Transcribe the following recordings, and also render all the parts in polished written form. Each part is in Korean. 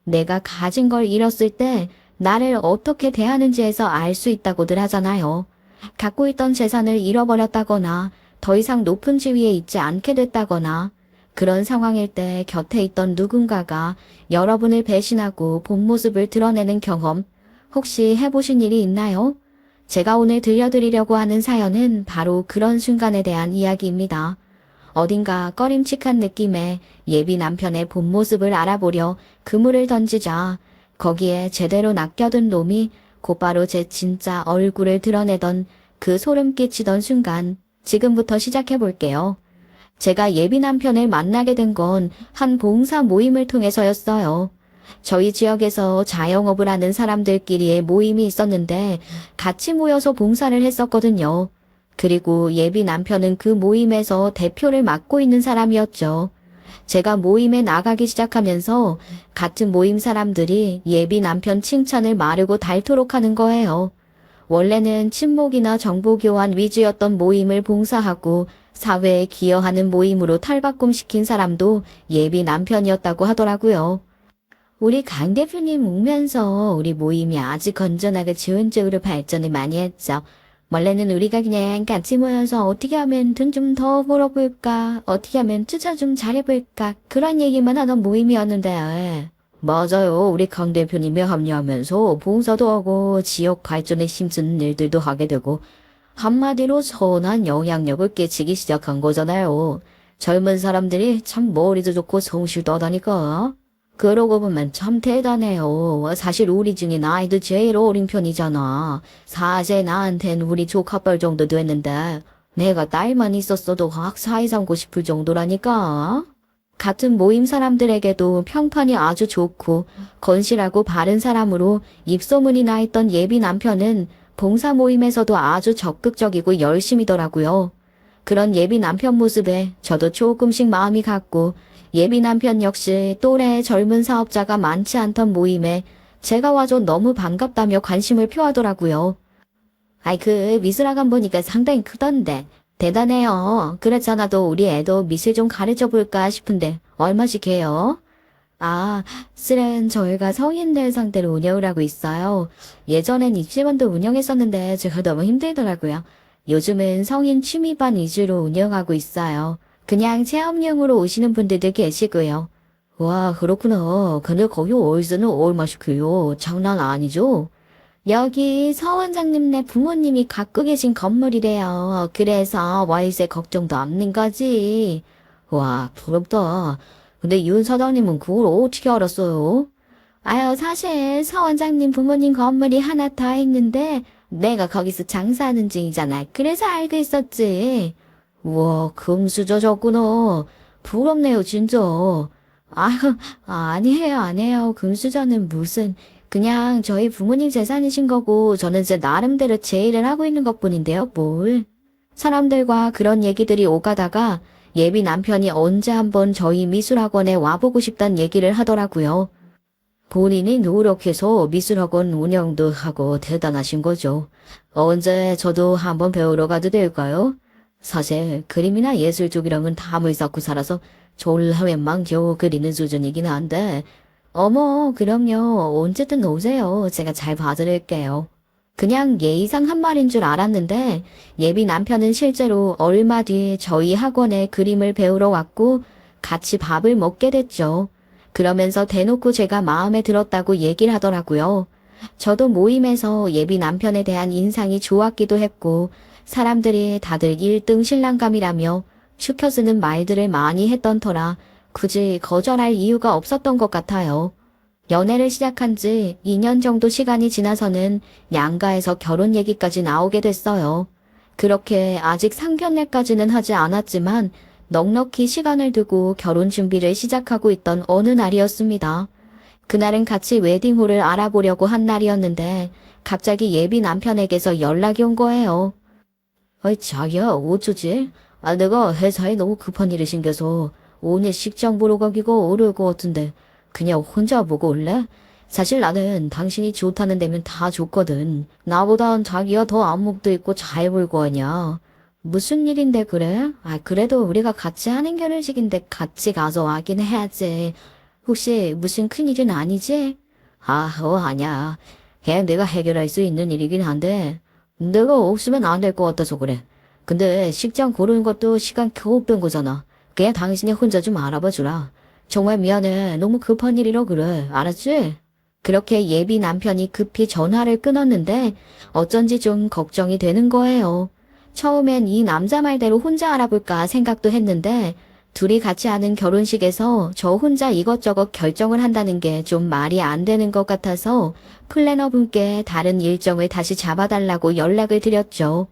내가 가진 걸 잃었을 때 나를 어떻게 대하는지에서 알 수 있다고들 하잖아요. 갖고 있던 재산을 잃어버렸다거나 더 이상 높은 지위에 있지 않게 됐다거나 그런 상황일 때 곁에 있던 누군가가 여러분을 배신하고 본 모습을 드러내는 경험 혹시 해보신 일이 있나요? 제가 오늘 들려드리려고 하는 사연은 바로 그런 순간에 대한 이야기입니다. 어딘가 꺼림칙한 느낌의 예비 남편의 본 모습을 알아보려 그물을 던지자 거기에 제대로 낚여든 놈이 곧바로 제 진짜 얼굴을 드러내던 그 소름 끼치던 순간 지금부터 시작해 볼게요. 제가 예비 남편을 만나게 된 건 한 봉사 모임을 통해서였어요. 저희 지역에서 자영업을 하는 사람들끼리의 모임이 있었는데 같이 모여서 봉사를 했었거든요. 그리고 예비 남편은 그 모임에서 대표를 맡고 있는 사람이었죠. 제가 모임에 나가기 시작하면서 같은 모임 사람들이 예비 남편 칭찬을 마르고 닳도록 하는 거예요. 원래는 친목이나 정보교환 위주였던 모임을 봉사하고 사회에 기여하는 모임으로 탈바꿈시킨 사람도 예비 남편이었다고 하더라고요. 우리 강 대표님 오면서 우리 모임이 아주 건전하고 좋은 쪽으로 발전을 많이 했죠. 원래는 우리가 그냥 같이 모여서 어떻게 하면 돈 좀 더 벌어볼까, 어떻게 하면 투자 좀 잘해볼까 그런 얘기만 하던 모임이었는데 맞아요. 우리 강 대표님이 합류하면서 봉사도 하고 지역 발전에 힘쓰는 일들도 하게 되고 한마디로 선한 영향력을 끼치기 시작한 거잖아요. 젊은 사람들이 참 머리도 좋고 성실도 하다니까. 그러고 보면 참 대단해요. 사실 우리 중에 나이도 제일 어린 편이잖아. 사실 나한텐 우리 조카뻘 정도 됐는데 내가 딸만 있었어도 학사에 삼고 싶을 정도라니까. 같은 모임 사람들에게도 평판이 아주 좋고 건실하고 바른 사람으로 입소문이 나 있던 예비 남편은 봉사 모임에서도 아주 적극적이고 열심이더라고요. 그런 예비 남편 모습에 저도 조금씩 마음이 갔고 예비 남편 역시 또래의 젊은 사업자가 많지 않던 모임에 제가 와줘 너무 반갑다며 관심을 표하더라고요. 아이 미술학원 보니까 상당히 크던데 대단해요. 그랬잖아도 우리 애도 미술 좀 가르쳐 볼까 싶은데 얼마씩 해요? 아, 실은 저희가 성인들 상대로 운영을 하고 있어요. 예전엔 입시반도 운영했었는데 제가 너무 힘들더라고요. 요즘은 성인 취미반 위주로 운영하고 있어요. 그냥 체험용으로 오시는 분들도 계시고요. 와, 그렇구나. 근데 거기 월세는 얼마씩해요? 장난 아니죠? 여기 서 원장님네 부모님이 갖고 계신 건물이래요. 그래서 월세 걱정도 없는 거지. 와, 부럽다. 근데 윤 사장님은 그걸 어떻게 알았어요? 아유, 사실 서 원장님 부모님 건물이 하나 더 있는데 내가 거기서 장사하는 중이잖아. 그래서 알고 있었지. 우와, 금수저셨구나. 부럽네요, 진짜. 아유, 아니에요, 아니에요. 금수저는 무슨. 그냥 저희 부모님 재산이신 거고 저는 제 나름대로 제 일을 하고 있는 것뿐인데요, 뭘. 사람들과 그런 얘기들이 오가다가 예비 남편이 언제 한번 저희 미술학원에 와보고 싶단 얘기를 하더라고요. 본인이 노력해서 미술학원 운영도 하고 대단하신 거죠. 언제 저도 한번 배우러 가도 될까요? 사실 그림이나 예술 쪽이랑은 담을 쌓고 살아서 졸라맨만 겨우 그리는 수준이긴 한데 어머 그럼요. 언제든 오세요. 제가 잘 봐드릴게요. 그냥 예의상 한 말인 줄 알았는데 예비 남편은 실제로 얼마 뒤 저희 학원에 그림을 배우러 왔고 같이 밥을 먹게 됐죠. 그러면서 대놓고 제가 마음에 들었다고 얘기를 하더라고요. 저도 모임에서 예비 남편에 대한 인상이 좋았기도 했고 사람들이 다들 1등 신랑감이라며 추켜쓰는 말들을 많이 했던 터라 굳이 거절할 이유가 없었던 것 같아요. 연애를 시작한 지 2년 정도 시간이 지나서는 양가에서 결혼 얘기까지 나오게 됐어요. 그렇게 아직 상견례까지는 하지 않았지만 넉넉히 시간을 두고 결혼 준비를 시작하고 있던 어느 날이었습니다. 그날은 같이 웨딩홀을 알아보려고 한 날이었는데 갑자기 예비 남편에게서 연락이 온 거예요. 어이 자기야 어쩌지? 내가 회사에 너무 급한 일이 생겨서 오늘 식장 보러 가기가 어려울 것 같은데 그냥 혼자 보고 올래? 사실 나는 당신이 좋다는 데면 다 좋거든. 나보단 자기가 더 안목도 있고 잘 볼 거 아니야. 무슨 일인데 그래? 그래도 우리가 같이 하는 결혼식인데 같이 가서 하긴 해야지. 혹시 무슨 큰일은 아니지? 아니야. 그냥 내가 해결할 수 있는 일이긴 한데, 내가 없으면 안 될 것 같아서 그래. 근데 식장 고르는 것도 시간 겨우 뺀 거잖아. 그냥 당신이 혼자 좀 알아봐 주라. 정말 미안해. 너무 급한 일이라 그래. 알았지? 그렇게 예비 남편이 급히 전화를 끊었는데 어쩐지 좀 걱정이 되는 거예요. 처음엔 이 남자 말대로 혼자 알아볼까 생각도 했는데 둘이 같이 하는 결혼식에서 저 혼자 이것저것 결정을 한다는 게 좀 말이 안 되는 것 같아서 플래너분께 다른 일정을 다시 잡아달라고 연락을 드렸죠.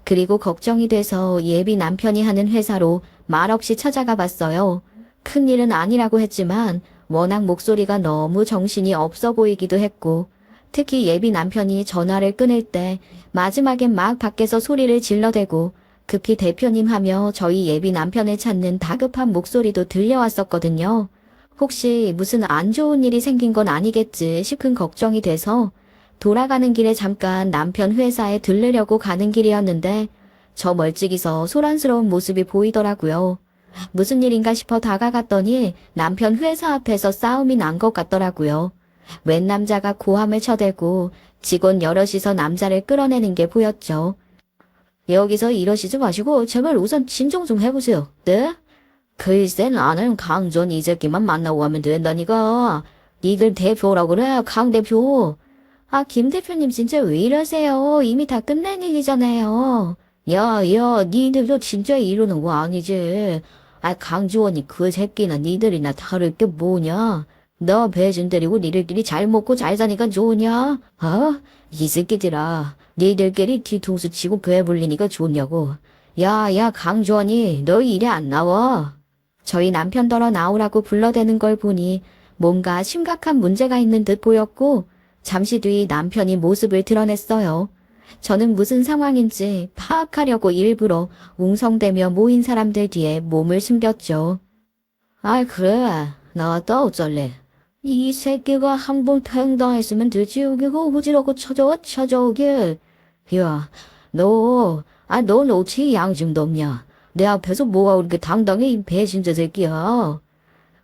그리고 걱정이 돼서 예비 남편이 하는 회사로 말없이 찾아가 봤어요. 큰일은 아니라고 했지만 워낙 목소리가 너무 정신이 없어 보이기도 했고 특히 예비 남편이 전화를 끊을 때 마지막엔 막 밖에서 소리를 질러대고 급히 대표님 하며 저희 예비 남편을 찾는 다급한 목소리도 들려왔었거든요. 혹시 무슨 안 좋은 일이 생긴 건 아니겠지 싶은 걱정이 돼서 돌아가는 길에 잠깐 남편 회사에 들르려고 가는 길이었는데 저 멀찍이서 소란스러운 모습이 보이더라고요. 무슨 일인가 싶어 다가갔더니 남편 회사 앞에서 싸움이 난 것 같더라고요. 웬 남자가 고함을 쳐대고 직원 여럿이서 남자를 끌어내는 게 보였죠. 여기서 이러시지 마시고 제발 우선 진정 좀 해보세요. 네? 글쎄 나는 강전 이 새끼만 만나고 하면 된다니까. 니들 대표라고 그래 강 대표. 김 대표님 진짜 왜 이러세요? 이미 다 끝난 일이잖아요. 야, 니들도 진짜 이러는 거 아니지. 강주원이 그 새끼는 니들이나 다를 게 뭐냐? 너 배신 때리고 니들끼리 잘 먹고 잘 사니까 좋으냐? 이 새끼들아. 니들끼리 뒤통수 치고 배불리니까 좋냐고. 야, 강주원이 너 일에 안 나와. 저희 남편더러 나오라고 불러대는 걸 보니 뭔가 심각한 문제가 있는 듯 보였고 잠시 뒤 남편이 모습을 드러냈어요. 저는 무슨 상황인지 파악하려고 일부러 웅성대며 모인 사람들 뒤에 몸을 숨겼죠. 그래. 나왔다 어쩔래. 이 새끼가 한 번 팽당했으면 되지 여기고 후지라고 찾아오길. 야, 너 어찌 양심도 없냐. 내 앞에서 뭐가 그렇게 당당해 이 배신자 새끼야.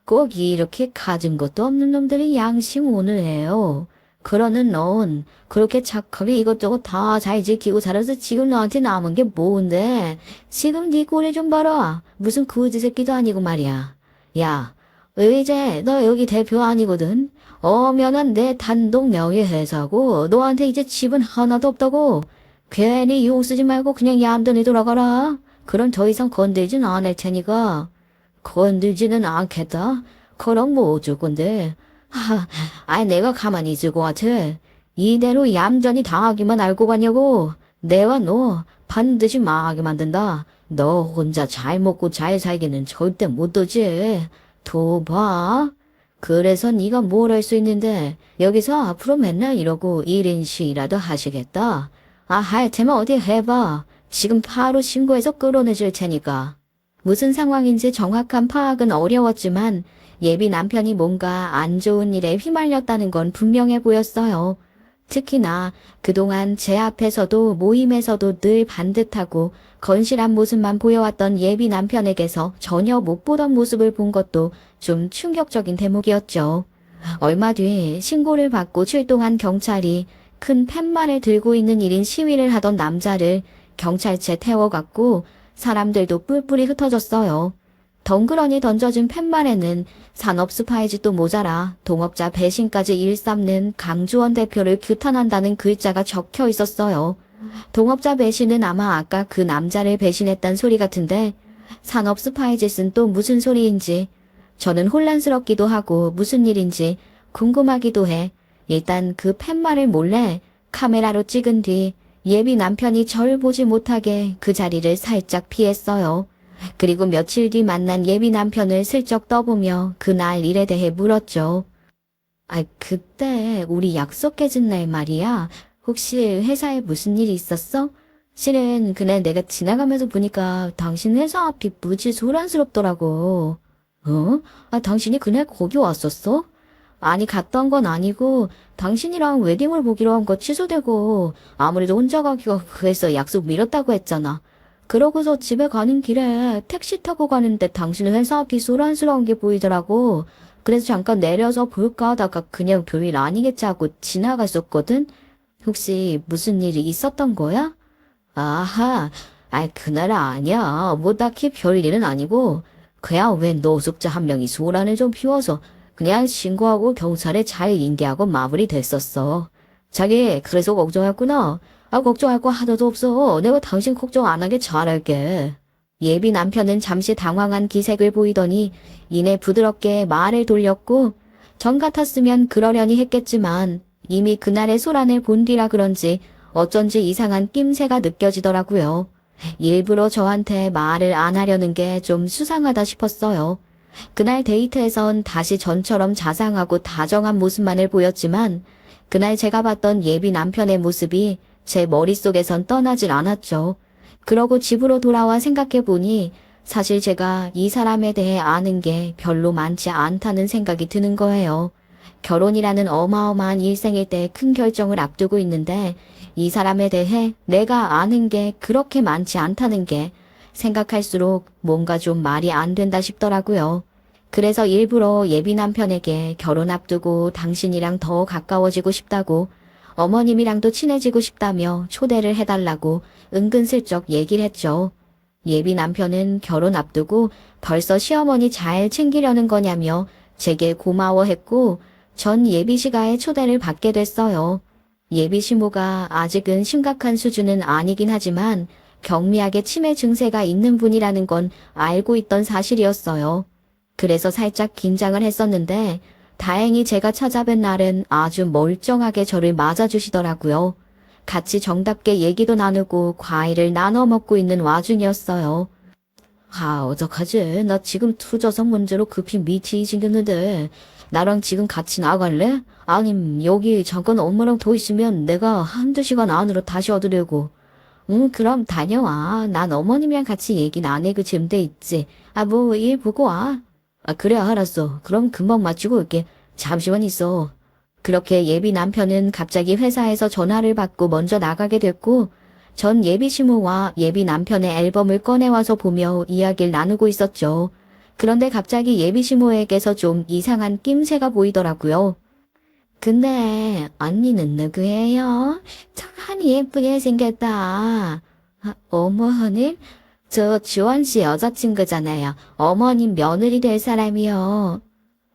꼭 이렇게 가진 것도 없는 놈들이 양심 오늘 해요. 그러는 넌 그렇게 착하게 이것저것 다 잘 지키고 살아서 지금 너한테 남은 게 뭔데? 지금 네 꼴을 좀 봐라. 무슨 거지 새끼도 아니고 말이야. 야, 의제 너 여기 대표 아니거든. 엄연한 내 단독 명의 회사고 너한테 이제 집은 하나도 없다고. 괜히 용 쓰지 말고 그냥 얌전히 돌아가라. 그럼 더 이상 건들진 않을 테니까. 건들지는 않겠다. 그럼 뭐 어쩔 건데. 내가 가만히 있을 것 같아. 이대로 얌전히 당하기만 알고 가냐고. 내와 너 반드시 망하게 만든다. 너 혼자 잘 먹고 잘 살기는 절대 못 되지. 도 봐. 그래서 네가 뭘 할 수 있는데 여기서 앞으로 맨날 이러고 1인 시위라도 하시겠다. 할 테면 어디 해봐. 지금 바로 신고해서 끌어내줄 테니까. 무슨 상황인지 정확한 파악은 어려웠지만 예비 남편이 뭔가 안 좋은 일에 휘말렸다는 건 분명해 보였어요. 특히나 그동안 제 앞에서도 모임에서도 늘 반듯하고 건실한 모습만 보여왔던 예비 남편에게서 전혀 못 보던 모습을 본 것도 좀 충격적인 대목이었죠. 얼마 뒤 신고를 받고 출동한 경찰이 큰 팻말을 들고 있는 1인 시위를 하던 남자를 경찰차에 태워갔고 사람들도 뿔뿔이 흩어졌어요. 덩그러니 던져진 팻말에는 산업 스파이지도 모자라 동업자 배신까지 일삼는 강주원 대표를 규탄한다는 글자가 적혀 있었어요. 동업자 배신은 아마 아까 그 남자를 배신했단 소리 같은데 산업 스파이짓은 또 무슨 소리인지 저는 혼란스럽기도 하고 무슨 일인지 궁금하기도 해. 일단 그 팻말을 몰래 카메라로 찍은 뒤 예비 남편이 절 보지 못하게 그 자리를 살짝 피했어요. 그리고 며칠 뒤 만난 예비 남편을 슬쩍 떠보며 그날 일에 대해 물었죠. 그때 우리 약속 깨진 날 말이야. 혹시 회사에 무슨 일이 있었어? 실은 그날 내가 지나가면서 보니까 당신 회사 앞이 무지 소란스럽더라고. 당신이 그날 거기 왔었어? 아니 갔던 건 아니고 당신이랑 웨딩을 보기로 한 거 취소되고 아무래도 혼자 가기가 그래서 약속 미뤘다고 했잖아. 그러고서 집에 가는 길에 택시 타고 가는데 당신 회사 앞이 소란스러운 게 보이더라고. 그래서 잠깐 내려서 볼까 하다가 그냥 별일 아니겠지 하고 지나갔었거든? 혹시 무슨 일이 있었던 거야? 아하, 그날 아니야. 뭐 딱히 별일은 아니고, 그냥 웬 노숙자 한 명이 소란을 좀 피워서 그냥 신고하고 경찰에 잘 인계하고 마무리됐었어. 자기, 그래서 걱정했구나. 걱정할 거 하나도 없어. 내가 당신 걱정 안 하게 잘할게. 예비 남편은 잠시 당황한 기색을 보이더니 이내 부드럽게 말을 돌렸고, 전 같았으면 그러려니 했겠지만 이미 그날의 소란을 본 뒤라 그런지 어쩐지 이상한 낌새가 느껴지더라고요. 일부러 저한테 말을 안 하려는 게 좀 수상하다 싶었어요. 그날 데이트에선 다시 전처럼 자상하고 다정한 모습만을 보였지만 그날 제가 봤던 예비 남편의 모습이 제 머릿속에선 떠나질 않았죠. 그러고 집으로 돌아와 생각해보니 사실 제가 이 사람에 대해 아는 게 별로 많지 않다는 생각이 드는 거예요. 결혼이라는 어마어마한 일생일 때 큰 결정을 앞두고 있는데 이 사람에 대해 내가 아는 게 그렇게 많지 않다는 게 생각할수록 뭔가 좀 말이 안 된다 싶더라고요. 그래서 일부러 예비 남편에게 결혼 앞두고 당신이랑 더 가까워지고 싶다고 어머님이랑도 친해지고 싶다며 초대를 해달라고 은근슬쩍 얘기를 했죠. 예비 남편은 결혼 앞두고 벌써 시어머니 잘 챙기려는 거냐며 제게 고마워했고 전 예비 시가의 초대를 받게 됐어요. 예비 시모가 아직은 심각한 수준은 아니긴 하지만 경미하게 치매 증세가 있는 분이라는 건 알고 있던 사실이었어요. 그래서 살짝 긴장을 했었는데 다행히 제가 찾아뵌 날은 아주 멀쩡하게 저를 맞아주시더라고요. 같이 정답게 얘기도 나누고 과일을 나눠 먹고 있는 와중이었어요. 어떡하지? 나 지금 투저성 문제로 급히 미치게 생겼는데 나랑 지금 같이 나갈래? 아님 여기 잠깐 엄마랑 더 있으면 내가 한두 시간 안으로 다시 얻으려고. 응, 그럼 다녀와. 난 어머님이랑 같이 얘기 나누고 지금 돼 있지. 뭐 일 보고 와. 그래, 알았어. 그럼 금방 마치고 올게. 잠시만 있어. 그렇게 예비 남편은 갑자기 회사에서 전화를 받고 먼저 나가게 됐고 전 예비 시모와 예비 남편의 앨범을 꺼내와서 보며 이야기를 나누고 있었죠. 그런데 갑자기 예비 시모에게서 좀 이상한 낌새가 보이더라고요. 근데 언니는 누구예요? 참 예쁘게 생겼다. 어머님? 저 지원 씨 여자친구잖아요. 어머님 며느리 될 사람이요.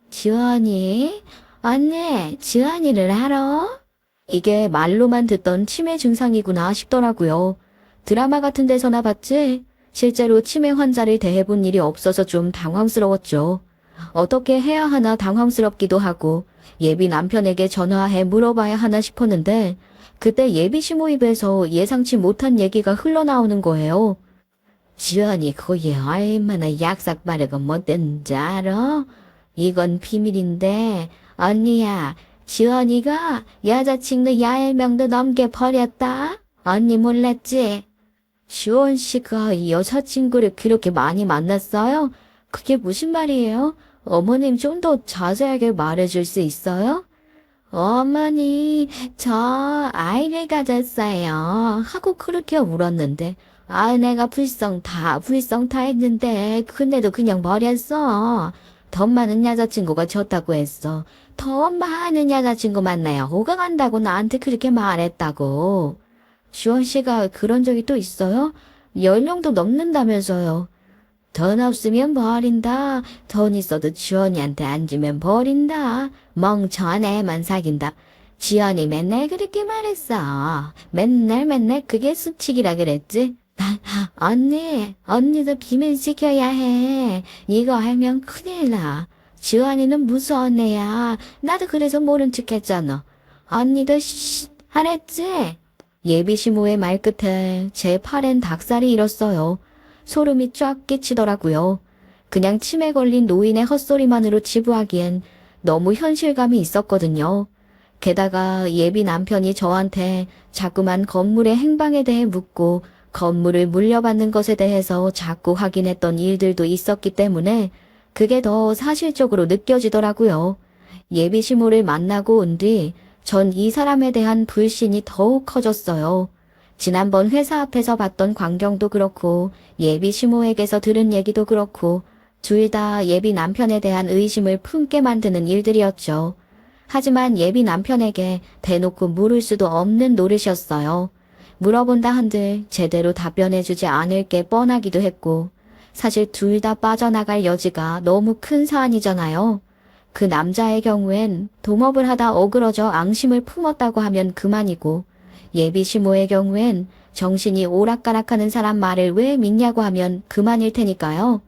지원이? 언니, 지원이를 알아? 이게 말로만 듣던 치매 증상이구나 싶더라고요. 드라마 같은 데서나 봤지? 실제로 치매 환자를 대해본 일이 없어서 좀 당황스러웠죠. 어떻게 해야 하나 당황스럽기도 하고 예비 남편에게 전화해 물어봐야 하나 싶었는데 그때 예비 시모 입에서 예상치 못한 얘기가 흘러나오는 거예요. 지원이 거기에 얼마나 약삭 빠르고 못됐는지 알아? 이건 비밀인데 언니야, 지원이가 여자친구 10명도 넘게 버렸다? 언니 몰랐지? 지원 씨가 여자친구를 그렇게 많이 만났어요? 그게 무슨 말이에요? 어머님 좀 더 자세하게 말해줄 수 있어요? 어머니, 저 아이를 가졌어요. 하고 그렇게 울었는데, 내가 불성 다 했는데, 근데도 그냥 버렸어. 더 많은 여자친구가 좋다고 했어. 더 많은 여자친구 만나야 호강한다고 나한테 그렇게 말했다고. 지원 씨가 그런 적이 또 있어요? 10명도 넘는다면서요. 돈 없으면 버린다. 돈 있어도 지원이한테 안 주면 버린다. 멍청한 애만 사귄다. 지원이 맨날 그렇게 말했어. 맨날 그게 수칙이라 그랬지. 언니도 비밀 지켜야 해. 이거 알면 큰일 나. 지원이는 무서운 애야. 나도 그래서 모른 척 했잖아. 언니도 알았지? 예비 시모의 말끝에 제 팔엔 닭살이 일었어요. 소름이 쫙 끼치더라고요. 그냥 치매 걸린 노인의 헛소리만으로 치부하기엔 너무 현실감이 있었거든요. 게다가 예비 남편이 저한테 자꾸만 건물의 행방에 대해 묻고 건물을 물려받는 것에 대해서 자꾸 확인했던 일들도 있었기 때문에 그게 더 사실적으로 느껴지더라고요. 예비 시모를 만나고 온 뒤 전 이 사람에 대한 불신이 더욱 커졌어요. 지난번 회사 앞에서 봤던 광경도 그렇고 예비 시모에게서 들은 얘기도 그렇고 둘 다 예비 남편에 대한 의심을 품게 만드는 일들이었죠. 하지만 예비 남편에게 대놓고 물을 수도 없는 노릇이었어요. 물어본다 한들 제대로 답변해주지 않을 게 뻔하기도 했고, 사실 둘 다 빠져나갈 여지가 너무 큰 사안이잖아요. 그 남자의 경우엔 동업을 하다 어그러져 앙심을 품었다고 하면 그만이고, 예비 시모의 경우엔 정신이 오락가락하는 사람 말을 왜 믿냐고 하면 그만일 테니까요.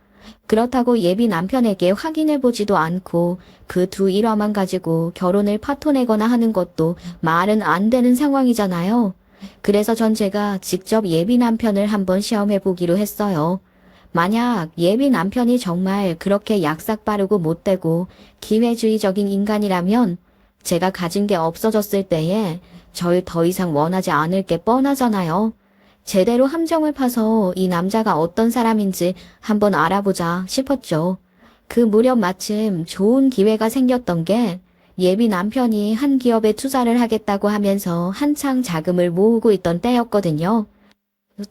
그렇다고 예비 남편에게 확인해보지도 않고 그 두 일화만 가지고 결혼을 파토내거나 하는 것도 말은 안 되는 상황이잖아요. 그래서 전 제가 직접 예비 남편을 한번 시험해보기로 했어요. 만약 예비 남편이 정말 그렇게 약삭 빠르고 못되고 기회주의적인 인간이라면 제가 가진 게 없어졌을 때에 절 더 이상 원하지 않을 게 뻔하잖아요. 제대로 함정을 파서 이 남자가 어떤 사람인지 한번 알아보자 싶었죠. 그 무렵 마침 좋은 기회가 생겼던 게 예비 남편이 한 기업에 투자를 하겠다고 하면서 한창 자금을 모으고 있던 때였거든요.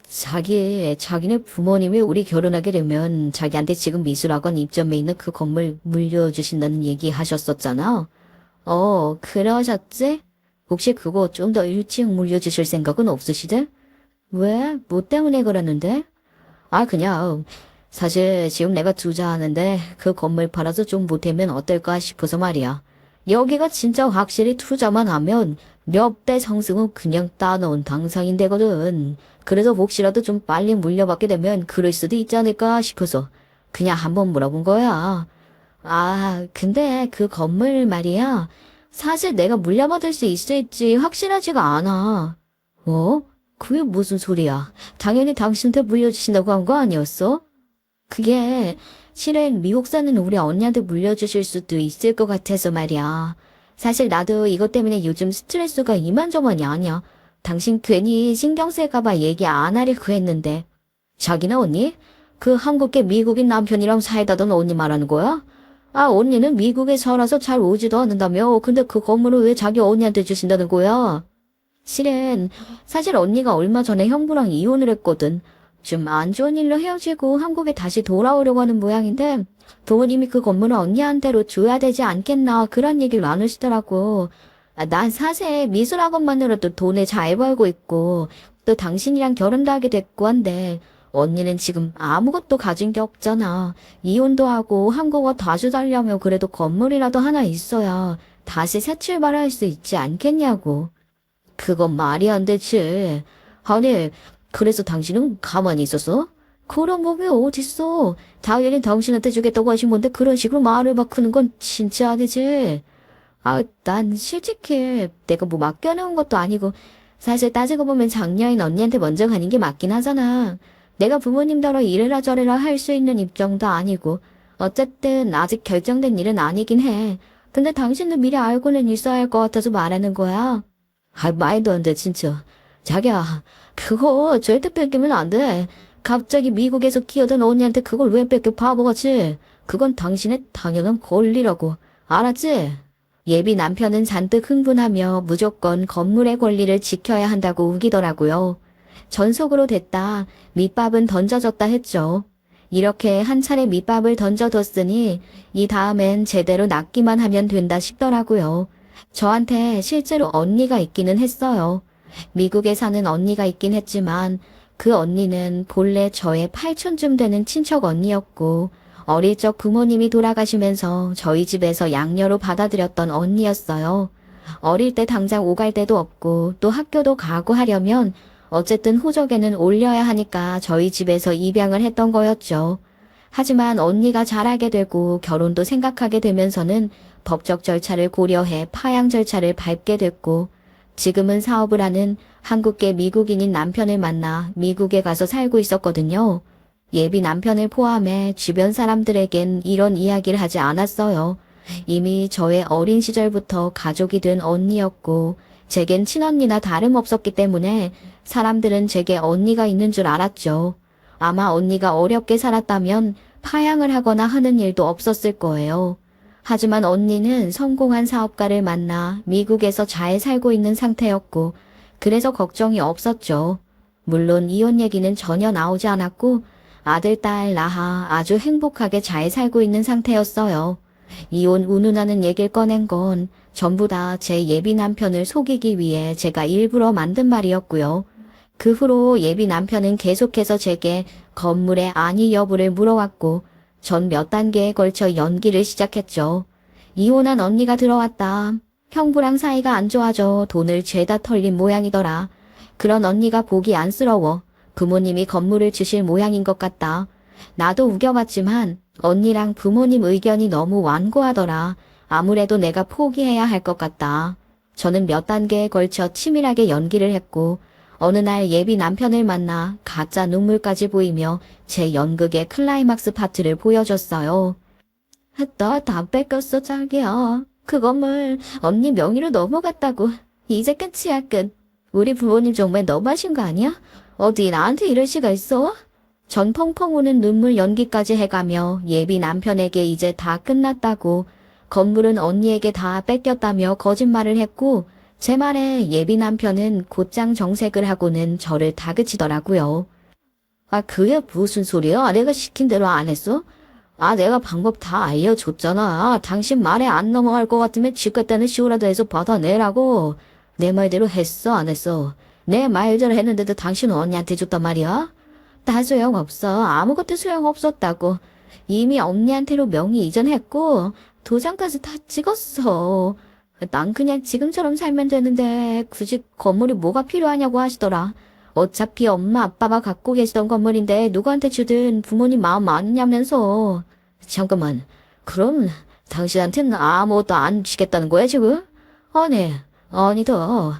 자기네 부모님이 우리 결혼하게 되면 자기한테 지금 미술학원 입점해 있는 그 건물 물려주신다는 얘기 하셨었잖아. 그러셨지? 혹시 그거 좀 더 일찍 물려주실 생각은 없으시대? 왜? 뭐 때문에 그러는데? 그냥 사실 지금 내가 투자하는데 그 건물 팔아서 좀 보태면 어떨까 싶어서 말이야. 여기가 진짜 확실히 투자만 하면 몇 배 상승은 그냥 따놓은 당상인데거든. 그래서 혹시라도 좀 빨리 물려받게 되면 그럴 수도 있지 않을까 싶어서 그냥 한번 물어본 거야. 근데 그 건물 말이야. 사실 내가 물려받을 수 있을지 확실하지가 않아. 그게 무슨 소리야? 당연히 당신한테 물려주신다고 한 거 아니었어? 그게 실은 미국 사는 우리 언니한테 물려주실 수도 있을 것 같아서 말이야. 사실 나도 이것 때문에 요즘 스트레스가 이만저만이 아니야. 당신 괜히 신경 쓸까봐 얘기 안 하려고 했는데. 자기네 언니? 그 한국계 미국인 남편이랑 사이다던 언니 말하는 거야? 언니는 미국에 살아서 잘 오지도 않는다며. 근데 그 건물을 왜 자기 언니한테 주신다는 거야? 실은 사실 언니가 얼마 전에 형부랑 이혼을 했거든. 좀 안 좋은 일로 헤어지고 한국에 다시 돌아오려고 하는 모양인데 부모님이 그 건물을 언니한테로 줘야 되지 않겠나 그런 얘기를 나누시더라고. 난 사실 미술학원만으로도 돈을 잘 벌고 있고 또 당신이랑 결혼도 하게 됐고 한데 언니는 지금 아무것도 가진 게 없잖아. 이혼도 하고 한국어 다시 살려면 그래도 건물이라도 하나 있어야 다시 새 출발할 수 있지 않겠냐고. 그건 말이 안 되지. 아니, 그래서 당신은 가만히 있었어? 그런 몸이 어딨어. 당연히 당신한테 주겠다고 하신 건데 그런 식으로 말을 바꾸는 건 진짜 아니지. 난 솔직히 내가 뭐 맡겨놓은 것도 아니고 사실 따지고 보면 장녀인 언니한테 먼저 가는 게 맞긴 하잖아. 내가 부모님더러 이래라 저래라 할 수 있는 입장도 아니고 어쨌든 아직 결정된 일은 아니긴 해. 근데 당신도 미리 알고는 있어야 할 것 같아서 말하는 거야. 말도 안 돼, 진짜. 자기야, 그거 절대 뺏기면 안 돼. 갑자기 미국에서 키우던 언니한테 그걸 왜 뺏겨 바보같이. 그건 당신의 당연한 권리라고. 알았지? 예비 남편은 잔뜩 흥분하며 무조건 건물의 권리를 지켜야 한다고 우기더라고요. 전속으로 됐다. 밑밥은 던져졌다 했죠. 이렇게 한 차례 밑밥을 던져뒀으니 이 다음엔 제대로 낚기만 하면 된다 싶더라고요. 저한테 실제로 언니가 있기는 했어요. 미국에 사는 언니가 있긴 했지만 그 언니는 본래 저의 8촌쯤 되는 친척 언니였고 어릴 적 부모님이 돌아가시면서 저희 집에서 양녀로 받아들였던 언니였어요. 어릴 때 당장 오갈 데도 없고 또 학교도 가고 하려면 어쨌든 호적에는 올려야 하니까 저희 집에서 입양을 했던 거였죠. 하지만 언니가 자라게 되고 결혼도 생각하게 되면서는 법적 절차를 고려해 파양 절차를 밟게 됐고 지금은 사업을 하는 한국계 미국인인 남편을 만나 미국에 가서 살고 있었거든요. 예비 남편을 포함해 주변 사람들에겐 이런 이야기를 하지 않았어요. 이미 저의 어린 시절부터 가족이 된 언니였고 제겐 친언니나 다름없었기 때문에 사람들은 제게 언니가 있는 줄 알았죠. 아마 언니가 어렵게 살았다면 파양을 하거나 하는 일도 없었을 거예요. 하지만 언니는 성공한 사업가를 만나 미국에서 잘 살고 있는 상태였고 그래서 걱정이 없었죠. 물론 이혼 얘기는 전혀 나오지 않았고 아들, 딸 낳아 아주 행복하게 잘 살고 있는 상태였어요. 이혼 운운하는 얘기를 꺼낸 건 전부 다 제 예비 남편을 속이기 위해 제가 일부러 만든 말이었고요. 그 후로 예비 남편은 계속해서 제게 건물의 아니 여부를 물어왔고 전 몇 단계에 걸쳐 연기를 시작했죠. 이혼한 언니가 들어왔다. 형부랑 사이가 안 좋아져 돈을 죄다 털린 모양이더라. 그런 언니가 보기 안쓰러워. 부모님이 건물을 주실 모양인 것 같다. 나도 우겨봤지만 언니랑 부모님 의견이 너무 완고하더라. 아무래도 내가 포기해야 할 것 같다. 저는 몇 단계에 걸쳐 치밀하게 연기를 했고 어느 날 예비 남편을 만나 가짜 눈물까지 보이며 제 연극의 클라이막스 파트를 보여줬어요. 나 다 뺏겼어, 자기야. 그 건물 언니 명의로 넘어갔다고. 이제 끝이야, 끝. 우리 부모님 정말 너무하신 거 아니야? 어디 나한테 이럴 수가 있어? 전 펑펑 우는 눈물 연기까지 해가며 예비 남편에게 이제 다 끝났다고, 건물은 언니에게 다 뺏겼다며 거짓말을 했고 제 말에 예비 남편은 곧장 정색을 하고는 저를 다그치더라고요. 아, 그게 무슨 소리야? 내가 시킨 대로 안 했어? 아, 내가 방법 다 알려줬잖아. 당신 말에 안 넘어갈 것 같으면 집갔다는 시호라도 해서 받아내라고. 내 말대로 했어, 안 했어? 내 말대로 했는데도 당신은 언니한테 줬단 말이야? 다 소용없어. 아무것도 소용없었다고. 이미 언니한테로 명의 이전했고 도장까지 다 찍었어. 난 그냥 지금처럼 살면 되는데 굳이 건물이 뭐가 필요하냐고 하시더라. 어차피 엄마 아빠가 갖고 계시던 건물인데 누구한테 주든 부모님 마음 아니냐면서. 잠깐만, 그럼 당신한테는 아무것도 안 주겠다는 거야 지금? 아니 더.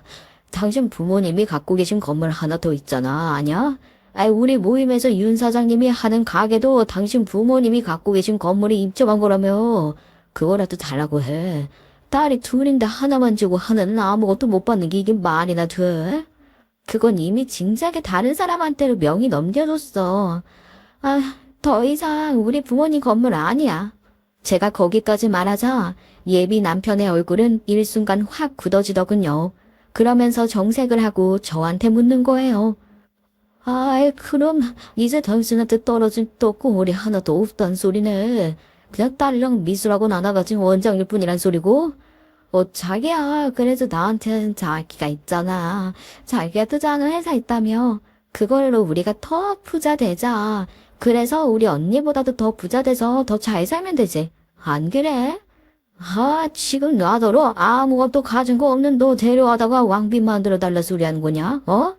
당신 부모님이 갖고 계신 건물 하나 더 있잖아, 아냐? 아이, 우리 모임에서 윤 사장님이 하는 가게도 당신 부모님이 갖고 계신 건물에 입점한 거라며. 그거라도 달라고 해. 딸이 둘인데 하나만 주고 하나는 아무것도 못 받는 게 이게 말이나 돼? 그건 이미 진작에 다른 사람한테로 명의 넘겨줬어. 아, 더 이상 우리 부모님 건물 아니야. 제가 거기까지 말하자 예비 남편의 얼굴은 일순간 확 굳어지더군요. 그러면서 정색을 하고 저한테 묻는 거예요. 아이, 그럼 이제 당신한테 떨어진 떡고물이 하나도 없단 소리네. 그냥 딸이랑 미술학원 하나 가진 원장일 뿐이란 소리고? 자기야, 그래도 나한테는 자기가 있잖아. 자기가 투자하는 회사 있다며. 그걸로 우리가 더 부자 되자. 그래서 우리 언니보다도 더 부자 돼서 더 잘 살면 되지. 안 그래? 아, 지금 나더러 아무것도 가진 거 없는 너 데려와다가 왕비 만들어 달라 소리 하는 거냐? 어?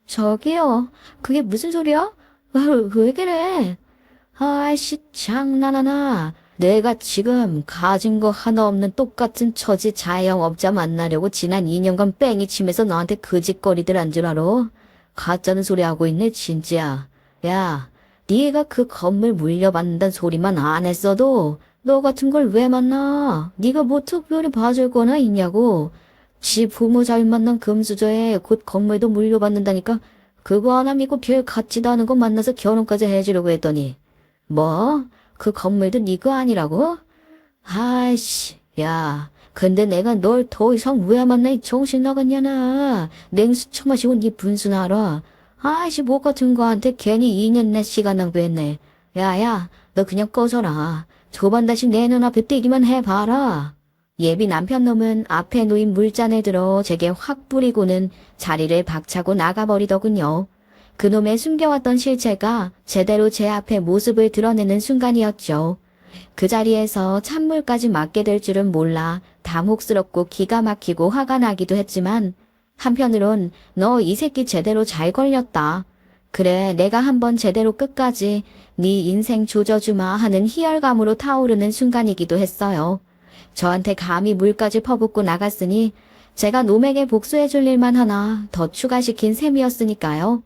저기요. 그게 무슨 소리야? 왜 그래? 아이씨, 장난하나. 내가 지금 가진 거 하나 없는 똑같은 처지 자영업자 만나려고 지난 2년간 뺑이 치면서 너한테 거짓거리들 한 줄 알아? 가짜는 소리 하고 있네, 진짜. 야, 네가 그 건물 물려받는다는 소리만 안 했어도 너 같은 걸 왜 만나? 네가 뭐 특별히 봐줄 거나 있냐고. 지 부모 잘 만난 금수저에 곧 건물도 물려받는다니까 그거 하나 믿고 별 같지도 않은 거 만나서 결혼까지 해주려고 했더니 뭐? 그 건물도 네 거 아니라고? 아이씨, 야, 근데 내가 널 더 이상 왜 만나? 이 정신 나갔냐나. 냉수 처마시고 네 분수나 알아. 아이씨, 못 같은 거한테 괜히 2년 내 시간 낭비했네. 야야, 너 그냥 꺼져라. 조반 다시 내 눈앞에 띄기만 해봐라. 예비 남편 놈은 앞에 놓인 물잔을 들어 제게 확 뿌리고는 자리를 박차고 나가버리더군요. 그놈의 숨겨왔던 실체가 제대로 제 앞에 모습을 드러내는 순간이었죠. 그 자리에서 찬물까지 맞게 될 줄은 몰라 당혹스럽고 기가 막히고 화가 나기도 했지만 한편으론 너 이 새끼 제대로 잘 걸렸다. 그래, 내가 한번 제대로 끝까지 네 인생 조져주마 하는 희열감으로 타오르는 순간이기도 했어요. 저한테 감히 물까지 퍼붓고 나갔으니 제가 놈에게 복수해줄 일만 하나 더 추가시킨 셈이었으니까요.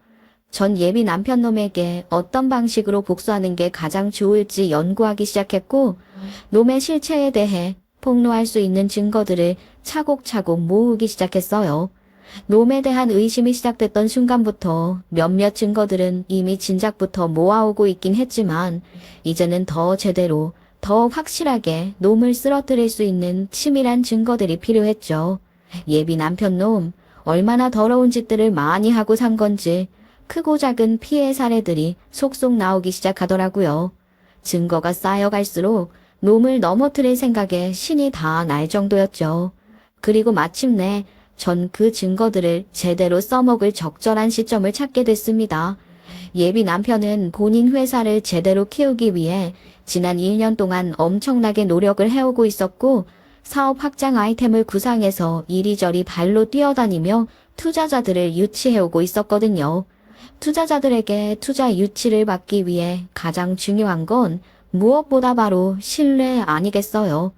전 예비 남편 놈에게 어떤 방식으로 복수하는 게 가장 좋을지 연구하기 시작했고 놈의 실체에 대해 폭로할 수 있는 증거들을 차곡차곡 모으기 시작했어요. 놈에 대한 의심이 시작됐던 순간부터 몇몇 증거들은 이미 진작부터 모아오고 있긴 했지만 이제는 더 제대로 더 확실하게 놈을 쓰러뜨릴 수 있는 치밀한 증거들이 필요했죠. 예비 남편 놈, 얼마나 더러운 짓들을 많이 하고 산 건지 크고 작은 피해 사례들이 속속 나오기 시작하더라고요. 증거가 쌓여갈수록 놈을 넘어뜨릴 생각에 신이 다 날 정도였죠. 그리고 마침내 전 그 증거들을 제대로 써먹을 적절한 시점을 찾게 됐습니다. 예비 남편은 본인 회사를 제대로 키우기 위해 지난 1년 동안 엄청나게 노력을 해오고 있었고, 사업 확장 아이템을 구상해서 이리저리 발로 뛰어다니며 투자자들을 유치해오고 있었거든요. 투자자들에게 투자 유치를 받기 위해 가장 중요한 건 무엇보다 바로 신뢰 아니겠어요.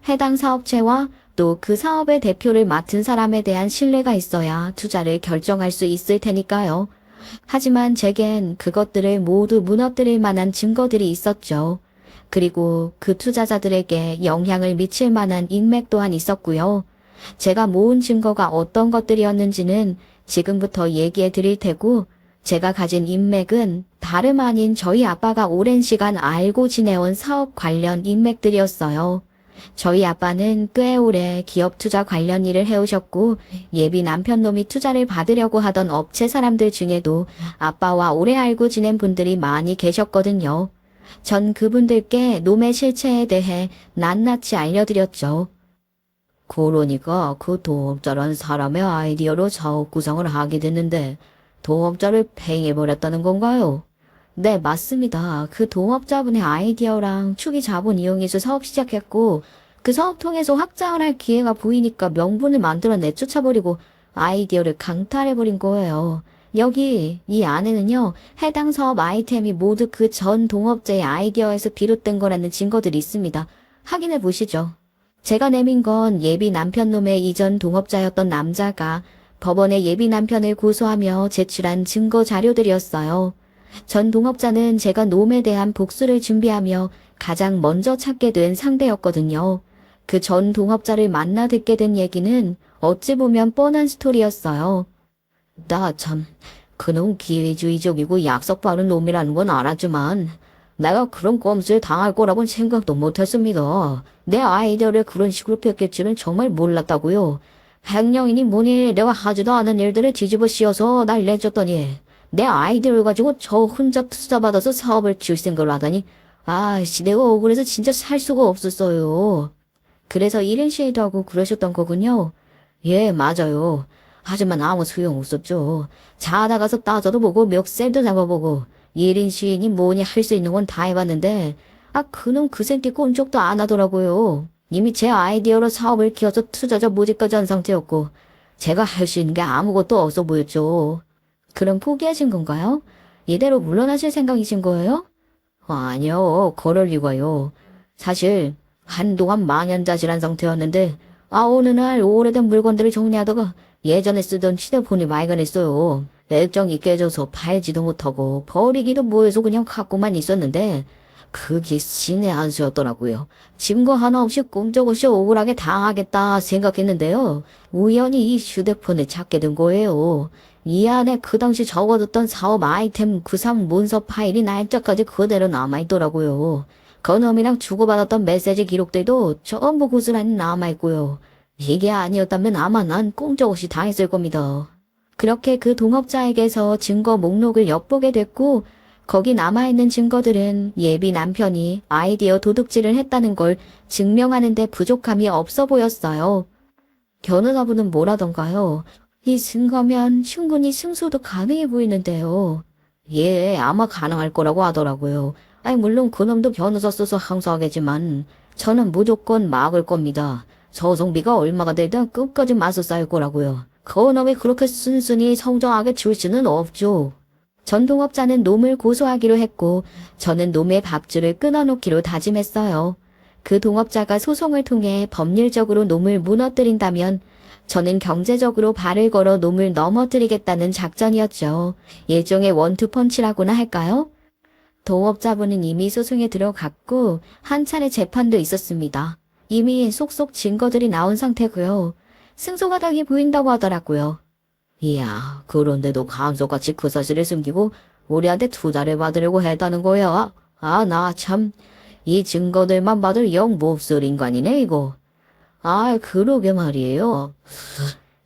해당 사업체와 또 그 사업의 대표를 맡은 사람에 대한 신뢰가 있어야 투자를 결정할 수 있을 테니까요. 하지만 제겐 그것들을 모두 무너뜨릴 만한 증거들이 있었죠. 그리고 그 투자자들에게 영향을 미칠 만한 인맥 또한 있었고요. 제가 모은 증거가 어떤 것들이었는지는 지금부터 얘기해 드릴 테고, 제가 가진 인맥은 다름 아닌 저희 아빠가 오랜 시간 알고 지내온 사업 관련 인맥들이었어요. 저희 아빠는 꽤 오래 기업 투자 관련 일을 해오셨고, 예비 남편 놈이 투자를 받으려고 하던 업체 사람들 중에도 아빠와 오래 알고 지낸 분들이 많이 계셨거든요. 전 그분들께 놈의 실체에 대해 낱낱이 알려드렸죠. 그러니까 그 동업자라는 사람의 아이디어로 사업 구성을 하게 됐는데 동업자를 팽해버렸다는 건가요? 네, 맞습니다. 그 동업자분의 아이디어랑 초기 자본 이용해서 사업 시작했고, 그 사업 통해서 확장을 할 기회가 보이니까 명분을 만들어 내쫓아버리고 아이디어를 강탈해버린 거예요. 여기 이 안에는요, 해당 사업 아이템이 모두 그 전 동업자의 아이디어에서 비롯된 거라는 증거들이 있습니다. 확인해 보시죠. 제가 내민 건 예비 남편 놈의 이전 동업자였던 남자가 법원에 예비 남편을 고소하며 제출한 증거 자료들이었어요. 전 동업자는 제가 놈에 대한 복수를 준비하며 가장 먼저 찾게 된 상대였거든요. 그 전 동업자를 만나 듣게 된 얘기는 어찌 보면 뻔한 스토리였어요. 나 참, 그놈 기회주의적이고 약속 바른 놈이라는 건 알았지만 내가 그런 꼼수를 당할 거라고는 생각도 못했습니다. 내 아이디어를 그런 식으로 뺏길 줄은 정말 몰랐다고요. 횡령이니 뭐니 내가 하지도 않은 일들을 뒤집어 씌워서 날 내줬더니 내 아이디어를 가지고 저 혼자 투자받아서 사업을 줄 생각을 하다니, 아씨, 내가 억울해서 진짜 살 수가 없었어요. 그래서 1인 시위도 하고 그러셨던 거군요. 예, 맞아요. 하지만 아무 소용 없었죠. 자다 가서 따져도 보고 멱살도 잡아보고 1인 시위니 뭐니 할 수 있는 건 다 해봤는데, 그놈 그 새끼 꼼짝도 안 하더라고요. 이미 제 아이디어로 사업을 키워서 투자자 모집까지 한 상태였고 제가 할 수 있는 게 아무것도 없어 보였죠. 그럼 포기하신 건가요? 이대로 물러나실 생각이신 거예요? 아니요, 그럴 리가요. 사실 한동안 망연자실한 상태였는데 어느 날 오래된 물건들을 정리하다가 예전에 쓰던 휴대폰이 발견했어요. 액정이 깨져서 팔지도 못하고 버리기도 뭐해서 그냥 갖고만 있었는데 그게 신의 한 수였더라고요. 증거 하나 없이 꼼짝없이 억울하게 당하겠다 생각했는데요. 우연히 이 휴대폰을 찾게 된 거예요. 이 안에 그 당시 적어뒀던 사업 아이템 구상 문서 파일이 날짜까지 그대로 남아있더라고요. 그놈이랑 주고받았던 메시지 기록들도 전부 고스란히 남아있고요. 이게 아니었다면 아마 난 꼼짝없이 당했을 겁니다. 그렇게 그 동업자에게서 증거 목록을 엿보게 됐고, 거기 남아있는 증거들은 예비 남편이 아이디어 도둑질을 했다는 걸 증명하는 데 부족함이 없어 보였어요. 변호사분은 뭐라던가요? 이 증거면 충분히 승소도 가능해 보이는데요. 예, 아마 가능할 거라고 하더라고요. 물론 그놈도 변호사 써서 항소하겠지만 저는 무조건 막을 겁니다. 소송비가 얼마가 되든 끝까지 맞서 쌓일 거라고요. 그놈이 그렇게 순순히 성정하게 줄 수는 없죠. 전 동업자는 놈을 고소하기로 했고 저는 놈의 밥줄을 끊어놓기로 다짐했어요. 그 동업자가 소송을 통해 법률적으로 놈을 무너뜨린다면 저는 경제적으로 발을 걸어 놈을 넘어뜨리겠다는 작전이었죠. 일종의 원투펀치라고나 할까요? 동업자분은 이미 소송에 들어갔고 한 차례 재판도 있었습니다. 이미 속속 증거들이 나온 상태고요. 승소가당해 보인다고 하더라고요. 이야, 그런데도 감쪽같이 그 사실을 숨기고 우리한테 투자를 받으려고 했다는 거야. 나 참, 이 증거들만 봐도 영 몹쓸 인간이네, 이거. 그러게 말이에요.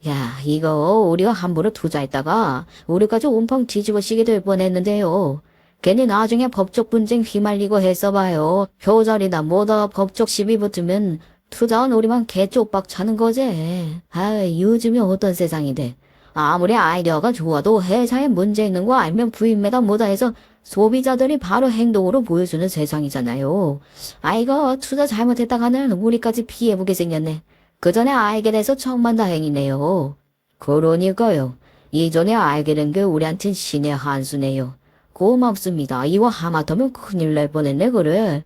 야, 이거 우리가 함부로 투자했다가 우리까지 온팡 뒤집어쓰게 될 뻔했는데요. 괜히 나중에 법적 분쟁 휘말리고 했어봐요. 표절이다 뭐다 법적 시비 붙으면 투자한 우리만 개쪽박 차는 거지. 아, 요즘이 어떤 세상인데. 아무리 아이디어가 좋아도 회사에 문제 있는 거 알면 부인매다 뭐다 해서 소비자들이 바로 행동으로 보여주는 세상이잖아요. 아이고, 투자 잘못했다가는 우리까지 피해보게 생겼네. 그 전에 알게 돼서 천만다행이네요. 그러니까요. 이전에 알게 된 게 우리한텐 신의 한수네요. 고맙습니다. 이거 하마터면 큰일 날 뻔했네, 그래.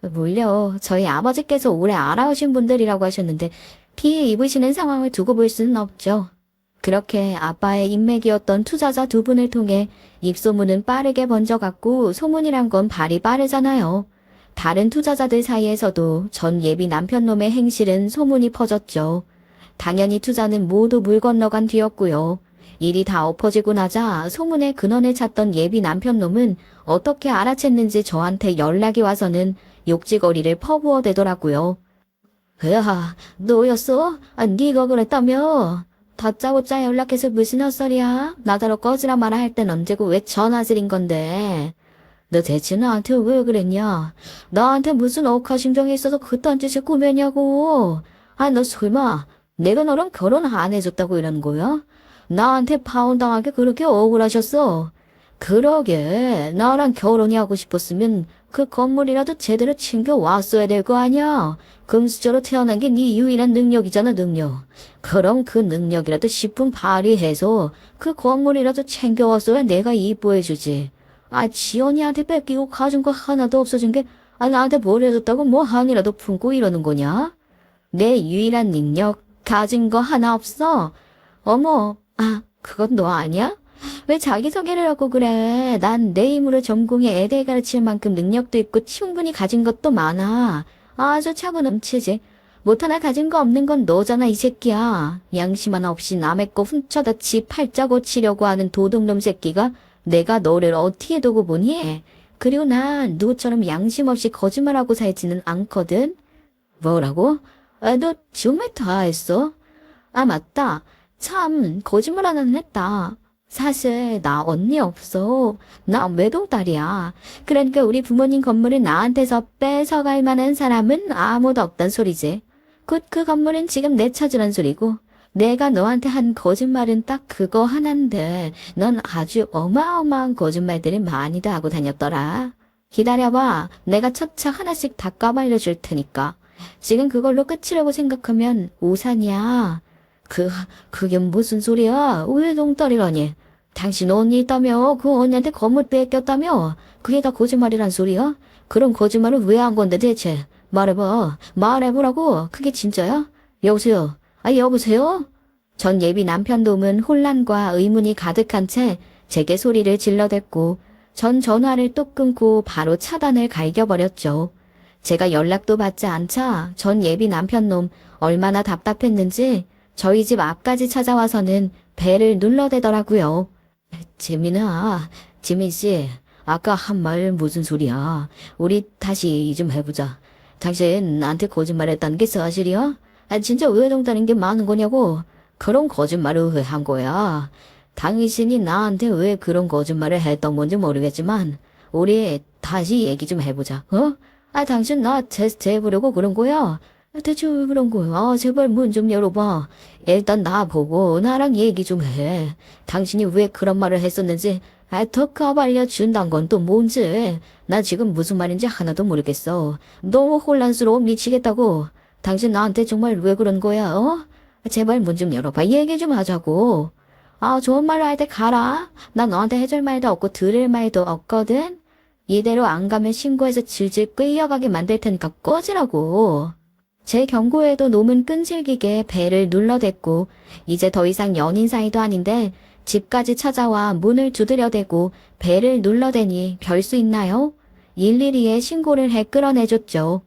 물려, 저희 아버지께서 오래 알아오신 분들이라고 하셨는데 피해 입으시는 상황을 두고 볼 수는 없죠. 그렇게 아빠의 인맥이었던 투자자 두 분을 통해 입소문은 빠르게 번져갔고 소문이란 건 발이 빠르잖아요. 다른 투자자들 사이에서도 전 예비 남편놈의 행실은 소문이 퍼졌죠. 당연히 투자는 모두 물 건너간 뒤였고요. 일이 다 엎어지고 나자 소문의 근원을 찾던 예비 남편놈은 어떻게 알아챘는지 저한테 연락이 와서는 욕지거리를 퍼부어대더라고요. 야, 너였어? 아, 네가 그랬다며? 다짜고짜 연락해서 무슨 헛소리야? 나더러 꺼지라 마라 할 땐 언제고 왜 전화질인 건데? 너 대체 나한테 왜 그랬냐? 나한테 무슨 억하심정이 있어서 그딴 짓을 꾸몄냐고? 아, 너 설마 내가 너랑 결혼 안 해줬다고 이러는 거야? 나한테 파혼당하게 그렇게 억울하셨어? 그러게, 나랑 결혼이 하고 싶었으면 그 건물이라도 제대로 챙겨왔어야 될 거 아니야? 금수저로 태어난 게 네 유일한 능력이잖아, 능력. 그럼 그 능력이라도 10분 발휘해서 그 건물이라도 챙겨왔어야 내가 이뻐해주지. 아, 지연이한테 뺏기고 가진 거 하나도 없어진 게, 아, 나한테 뭘 해줬다고 뭐 한이라도 품고 이러는 거냐? 내 유일한 능력, 가진 거 하나 없어? 어머, 아, 그건 너 아니야? 왜 자기소개를 하고 그래? 난 내 힘으로 전공에 애들 가르칠 만큼 능력도 있고 충분히 가진 것도 많아. 아주 차고 넘치지. 못 하나 가진 거 없는 건 너잖아, 이 새끼야. 양심 하나 없이 남의 거 훔쳐다 지 팔자 고치려고 하는 도둑놈 새끼가 내가 너를 어떻게 두고 보니? 그리고 난 너처럼 양심 없이 거짓말하고 살지는 않거든. 뭐라고? 아, 너 정말 다 했어? 아, 맞다. 참, 거짓말 하나는 했다. 사실 나 언니 없어. 나 외동딸이야. 그러니까 우리 부모님 건물을 나한테서 뺏어갈 만한 사람은 아무도 없단 소리지. 곧 그 건물은 지금 내 차지란 소리고 내가 너한테 한 거짓말은 딱 그거 하나인데 넌 아주 어마어마한 거짓말들을 많이 다 하고 다녔더라. 기다려봐. 내가 차차 하나씩 다 까발려 줄 테니까. 지금 그걸로 끝이라고 생각하면 오산이야. 그게 무슨 소리야? 왜 동떨이라니? 당신 언니 있다며? 그 언니한테 건물 뺏겼다며? 그게 다 거짓말이란 소리야? 그럼 거짓말을 왜 한 건데 대체? 말해봐. 말해보라고. 그게 진짜야? 여보세요? 아, 여보세요? 전 예비 남편 놈은 혼란과 의문이 가득한 채 제게 소리를 질러댔고 전 전화를 또 끊고 바로 차단을 갈겨버렸죠. 제가 연락도 받지 않자 전 예비 남편 놈 얼마나 답답했는지 저희 집 앞까지 찾아와서는 배를 눌러대더라고요. 지민씨, 아까 한 말 무슨 소리야? 우리 다시 좀 해보자. 당신 나한테 거짓말했다는 게 사실이야? 아, 진짜 외동다는 게 많은 거냐고? 그런 거짓말을 왜 한 거야? 당신이 나한테 왜 그런 거짓말을 했던 건지 모르겠지만 우리 다시 얘기 좀 해보자. 어? 아, 당신 나 테스트 해보려고 그런 거야? 대체 왜 그런 거야? 아, 제발 문 좀 열어봐. 일단 나 보고 나랑 얘기 좀 해. 당신이 왜 그런 말을 했었는지 더 까발려준단 건 또 뭔지. 나 지금 무슨 말인지 하나도 모르겠어. 너무 혼란스러워 미치겠다고. 당신 나한테 정말 왜 그런 거야? 어? 제발 문 좀 열어봐. 얘기 좀 하자고. 아, 좋은 말로 할 때 가라. 나 너한테 해줄 말도 없고 들을 말도 없거든. 이대로 안 가면 신고해서 질질 끌려가게 만들 테니까 꺼지라고. 제 경고에도 놈은 끈질기게 배를 눌러댔고 이제 더 이상 연인 사이도 아닌데 집까지 찾아와 문을 두드려대고 배를 눌러대니 별 수 있나요? 112에 신고를 해 끌어내줬죠.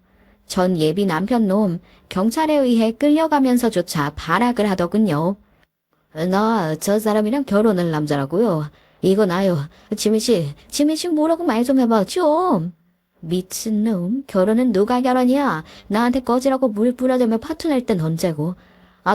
전 예비 남편 놈 경찰에 의해 끌려가면서조차 발악을 하더군요. 나 저 사람이랑 결혼할 남자라고요. 이거 나요. 지민씨 뭐라고 말 좀 해봐 좀. 미친놈, 결혼은 누가 결혼이야? 나한테 꺼지라고 물 뿌려대며 파투 낼 땐 언제고?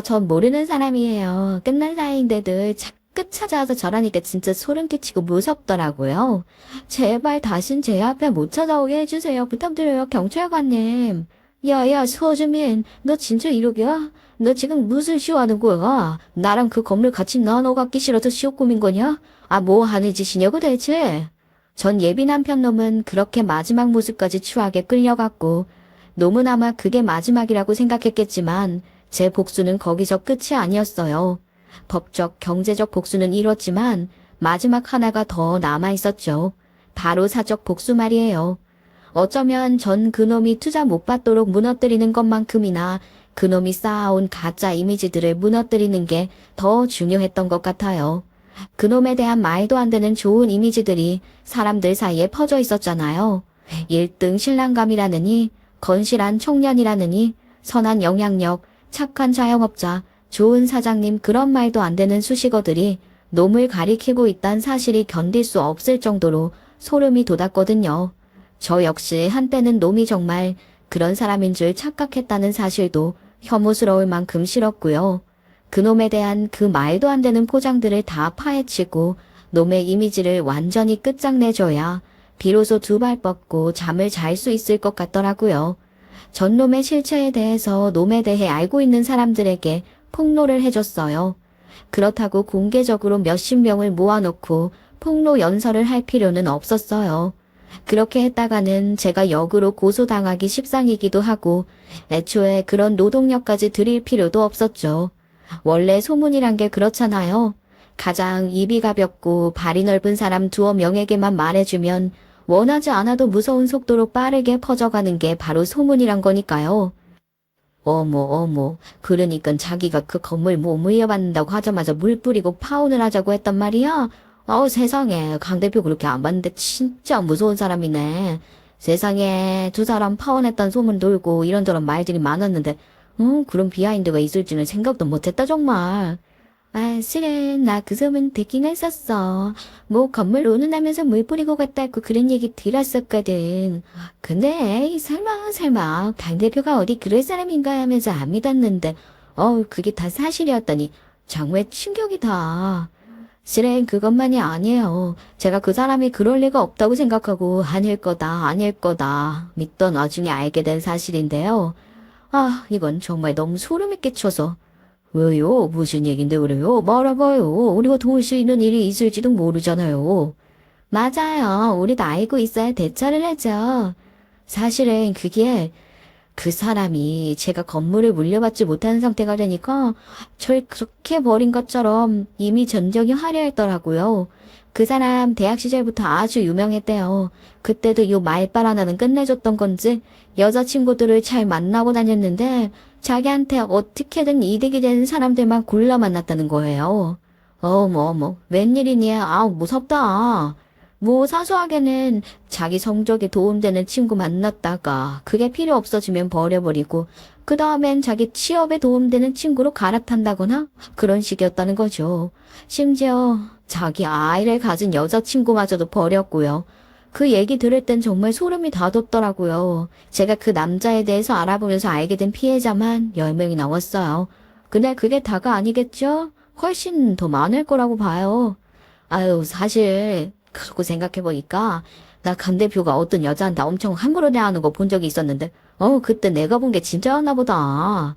전 모르는 사람이에요. 끝난 사이인데도 자꾸 찾아와서 저라니까 진짜 소름 끼치고 무섭더라고요. 제발 다신 제 앞에 못 찾아오게 해주세요. 부탁드려요, 경찰관님. 야야, 소주민, 너 진짜 이러기야? 너 지금 무슨 쇼하는 거야? 나랑 그 건물 같이 나눠 갖기 싫어서 쇼 꾸민 거냐? 뭐 하는 짓이냐고 대체? 전 예비 남편 놈은 그렇게 마지막 모습까지 추하게 끌려갔고, 놈은 아마 그게 마지막이라고 생각했겠지만, 제 복수는 거기서 끝이 아니었어요. 법적, 경제적 복수는 이뤘지만, 마지막 하나가 더 남아있었죠. 바로 사적 복수 말이에요. 어쩌면 전 그놈이 투자 못 받도록 무너뜨리는 것만큼이나 그놈이 쌓아온 가짜 이미지들을 무너뜨리는 게 더 중요했던 것 같아요. 그놈에 대한 말도 안 되는 좋은 이미지들이 사람들 사이에 퍼져 있었잖아요. 1등 신랑감이라느니, 건실한 청년이라느니, 선한 영향력, 착한 자영업자, 좋은 사장님 그런 말도 안 되는 수식어들이 놈을 가리키고 있다는 사실이 견딜 수 없을 정도로 소름이 돋았거든요. 저 역시 한때는 놈이 정말 그런 사람인 줄 착각했다는 사실도 혐오스러울 만큼 싫었고요. 그놈에 대한 그 말도 안 되는 포장들을 다 파헤치고 놈의 이미지를 완전히 끝장내줘야 비로소 두 발 뻗고 잠을 잘 수 있을 것 같더라고요. 전 놈의 실체에 대해서 놈에 대해 알고 있는 사람들에게 폭로를 해줬어요. 그렇다고 공개적으로 몇십 명을 모아놓고 폭로 연설을 할 필요는 없었어요. 그렇게 했다가는 제가 역으로 고소당하기 십상이기도 하고 애초에 그런 노동력까지 들일 필요도 없었죠. 원래 소문이란 게 그렇잖아요. 가장 입이 가볍고 발이 넓은 사람 두어 명에게만 말해주면 원하지 않아도 무서운 속도로 빠르게 퍼져가는 게 바로 소문이란 거니까요. 어머, 그러니까 자기가 그 건물 뭐 물려받는다고 하자마자 물 뿌리고 파혼을 하자고 했단 말이야? 세상에, 강 대표 그렇게 안 봤는데 진짜 무서운 사람이네. 세상에, 두 사람 파혼했다는 소문 돌고 이런저런 말들이 많았는데, 그런 비하인드가 있을지는 생각도 못했다, 정말. 실은 나 그 소문 듣긴 했었어. 뭐 건물 오는하면서 물 뿌리고 갔다고 그런 얘기 들었었거든. 근데 에이, 설마 강 대표가 어디 그럴 사람인가 하면서 안 믿었는데 그게 다 사실이었다니 정말 충격이다. 실은 그것만이 아니에요. 제가 그 사람이 그럴 리가 없다고 생각하고 아닐 거다 믿던 와중에 알게 된 사실인데요. 이건 정말 너무 소름이 끼쳐서. 왜요? 무슨 얘긴데 그래요? 말해봐요. 우리가 도울 수 있는 일이 있을지도 모르잖아요. 맞아요. 우리도 알고 있어야 대처를 하죠. 사실은 그게 그 사람이 제가 건물을 물려받지 못하는 상태가 되니까 절 그렇게 버린 것처럼 이미 전적이 화려했더라고요. 그 사람 대학 시절부터 아주 유명했대요. 그때도 요 말빨 하나는 끝내줬던 건지 여자친구들을 잘 만나고 다녔는데 자기한테 어떻게든 이득이 되는 사람들만 골라 만났다는 거예요. 어머, 웬일이니? 무섭다. 뭐 사소하게는 자기 성적에 도움되는 친구 만났다가 그게 필요 없어지면 버려버리고 그 다음엔 자기 취업에 도움되는 친구로 갈아탄다거나 그런 식이었다는 거죠. 심지어 자기 아이를 가진 여자친구마저도 버렸고요. 그 얘기 들을 땐 정말 소름이 다 돋더라고요. 제가 그 남자에 대해서 알아보면서 알게 된 피해자만 10명이 나왔어요. 근데 그게 다가 아니겠죠? 훨씬 더 많을 거라고 봐요. 사실 그러고 생각해보니까 나 강 대표가 어떤 여자한테 엄청 함부로 대하는 거 본 적이 있었는데 그때 내가 본 게 진짜였나 보다.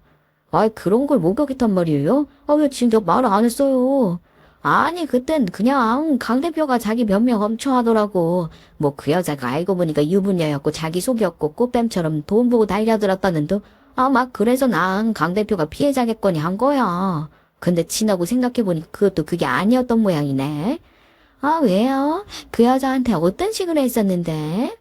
그런 걸 목격했단 말이에요? 왜 진짜 말을 안 했어요? 아니 그땐 그냥 강 대표가 자기 변명 엄청 하더라고. 뭐 그 여자가 알고 보니까 유부녀였고 자기 속였고 꽃뱀처럼 돈 보고 달려들었다는데 막 그래서 난 강 대표가 피해자겠거니 한 거야. 근데 지나고 생각해보니 그것도 그게 아니었던 모양이네. 왜요? 그 여자한테 어떤 식으로 했었는데?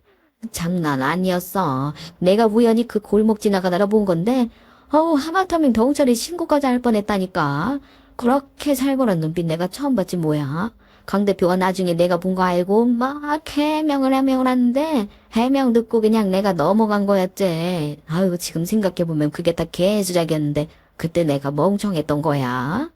장난 아니었어. 내가 우연히 그 골목 지나가다가 본 건데 하마터면 경찰에 신고까지 할 뻔했다니까. 그렇게 살벌한 눈빛 내가 처음 봤지 뭐야. 강 대표가 나중에 내가 본 거 알고 막 해명을 하는데 해명 듣고 그냥 내가 넘어간 거였지. 지금 생각해보면 그게 다 개수작이었는데 그때 내가 멍청했던 거야.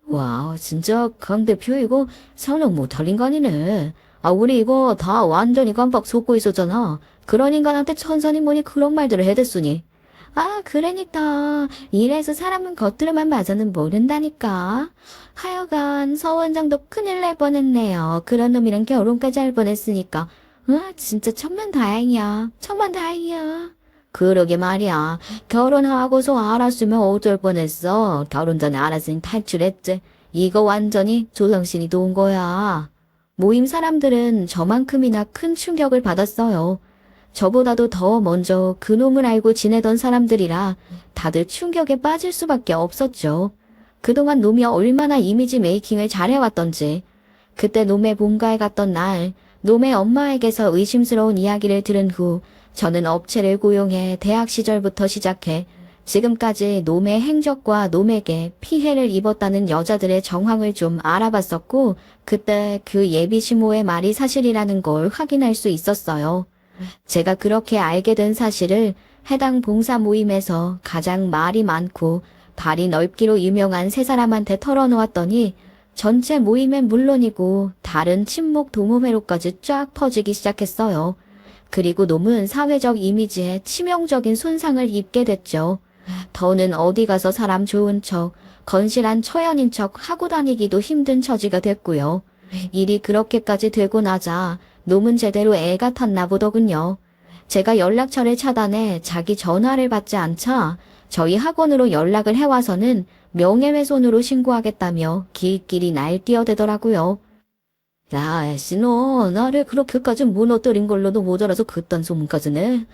와, 진짜 강 대표 이거 성령 못할 인간이네. 우리 이거 다 완전히 깜빡 속고 있었잖아. 그런 인간한테 천선이 뭐니 그런 말들을 해댔으니. 아, 그러니까. 이래서 사람은 겉으로만 봐서는 모른다니까. 하여간 서 원장도 큰일 날 뻔했네요. 그런 놈이랑 결혼까지 할 뻔했으니까. 진짜 천만다행이야. 천만다행이야. 그러게 말이야. 결혼하고서 알았으면 어쩔 뻔했어. 결혼 전에 알았으니 탈출했지. 이거 완전히 조정신이 도운 거야. 모임 사람들은 저만큼이나 큰 충격을 받았어요. 저보다도 더 먼저 그놈을 알고 지내던 사람들이라 다들 충격에 빠질 수밖에 없었죠. 그동안 놈이 얼마나 이미지 메이킹을 잘해왔던지. 그때 놈의 본가에 갔던 날, 놈의 엄마에게서 의심스러운 이야기를 들은 후 저는 업체를 고용해 대학 시절부터 시작해 지금까지 놈의 행적과 놈에게 피해를 입었다는 여자들의 정황을 좀 알아봤었고, 그때 그 예비 시모의 말이 사실이라는 걸 확인할 수 있었어요. 제가 그렇게 알게 된 사실을 해당 봉사 모임에서 가장 말이 많고 발이 넓기로 유명한 세 사람한테 털어놓았더니 전체 모임엔 물론이고 다른 친목 동호회로까지 쫙 퍼지기 시작했어요. 그리고 놈은 사회적 이미지에 치명적인 손상을 입게 됐죠. 더는 어디 가서 사람 좋은 척, 건실한 처연인 척 하고 다니기도 힘든 처지가 됐고요. 일이 그렇게까지 되고 나자 놈은 제대로 애가 탔나 보더군요. 제가 연락처를 차단해 자기 전화를 받지 않자 저희 학원으로 연락을 해와서는 명예훼손으로 신고하겠다며 길길이 날뛰어대더라고요. 야, 애씨 너 나를 그렇게까지 무너뜨린 걸로도 모자라서 그딴 소문까지 내.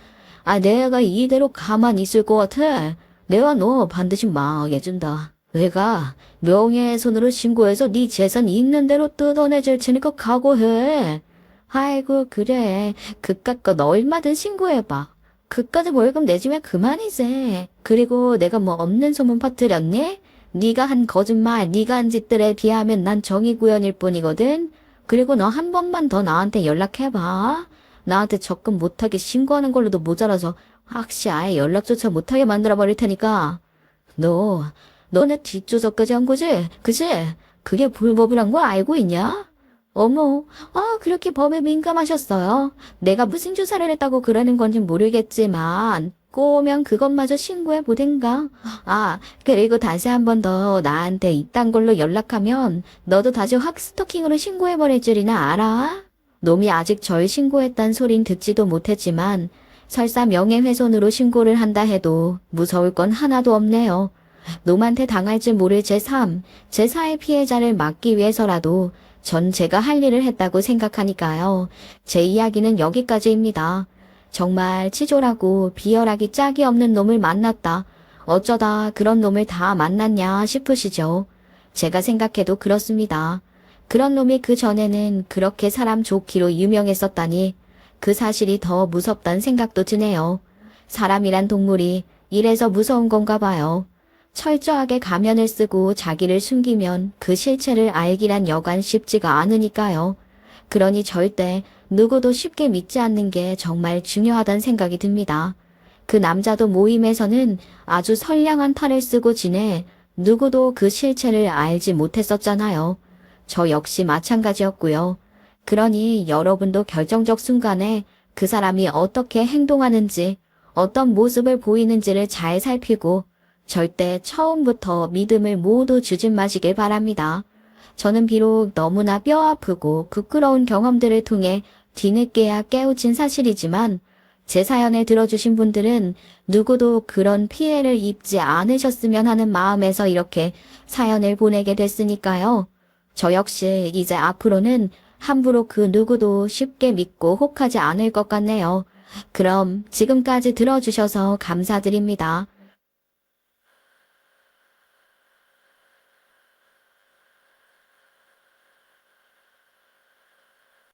아, 내가 이대로 가만히 있을 것 같아. 내가 너 반드시 망하게준다. 내가 명예훼손으로 신고해서 네 재산 있는 대로 뜯어내줄 테니까 각오해. 아이고 그래. 그깟 거 얼마든 신고해봐. 그까지 월급 내주면 그만이지. 그리고 내가 뭐 없는 소문 퍼뜨렸니? 네가 한 거짓말, 네가 한 짓들에 비하면 난 정의구현일 뿐이거든. 그리고 너 한 번만 더 나한테 연락해봐. 나한테 접근 못하게 신고하는 걸로도 모자라서 확시 아예 연락조차 못하게 만들어버릴 테니까. 너 내 뒷조석까지 한 거지? 그치? 그게 불법이란 거 알고 있냐? 어머, 그렇게 법에 민감하셨어요. 내가 무슨 조사를 했다고 그러는 건지 모르겠지만 꼬우면 그것마저 신고해 보든가. 아, 그리고 다시 한 번 더 나한테 이딴 걸로 연락하면 너도 다시 확 스토킹으로 신고해버릴 줄이나 알아? 놈이 아직 절 신고했단 소린 듣지도 못했지만 설사 명예훼손으로 신고를 한다 해도 무서울 건 하나도 없네요. 놈한테 당할지 모를 제3, 제4의 피해자를 막기 위해서라도 전 제가 할 일을 했다고 생각하니까요. 제 이야기는 여기까지입니다. 정말 치졸하고 비열하기 짝이 없는 놈을 만났다. 어쩌다 그런 놈을 다 만났냐 싶으시죠? 제가 생각해도 그렇습니다. 그런 놈이 그 전에는 그렇게 사람 좋기로 유명했었다니 그 사실이 더 무섭단 생각도 드네요. 사람이란 동물이 이래서 무서운 건가 봐요. 철저하게 가면을 쓰고 자기를 숨기면 그 실체를 알기란 여간 쉽지가 않으니까요. 그러니 절대 누구도 쉽게 믿지 않는 게 정말 중요하단 생각이 듭니다. 그 남자도 모임에서는 아주 선량한 탈을 쓰고 지내 누구도 그 실체를 알지 못했었잖아요. 저 역시 마찬가지였고요. 그러니 여러분도 결정적 순간에 그 사람이 어떻게 행동하는지, 어떤 모습을 보이는지를 잘 살피고 절대 처음부터 믿음을 모두 주지 마시길 바랍니다. 저는 비록 너무나 뼈아프고 부끄러운 경험들을 통해 뒤늦게야 깨우친 사실이지만 제 사연을 들어주신 분들은 누구도 그런 피해를 입지 않으셨으면 하는 마음에서 이렇게 사연을 보내게 됐으니까요. 저 역시 이제 앞으로는 함부로 그 누구도 쉽게 믿고 혹하지 않을 것 같네요. 그럼 지금까지 들어주셔서 감사드립니다.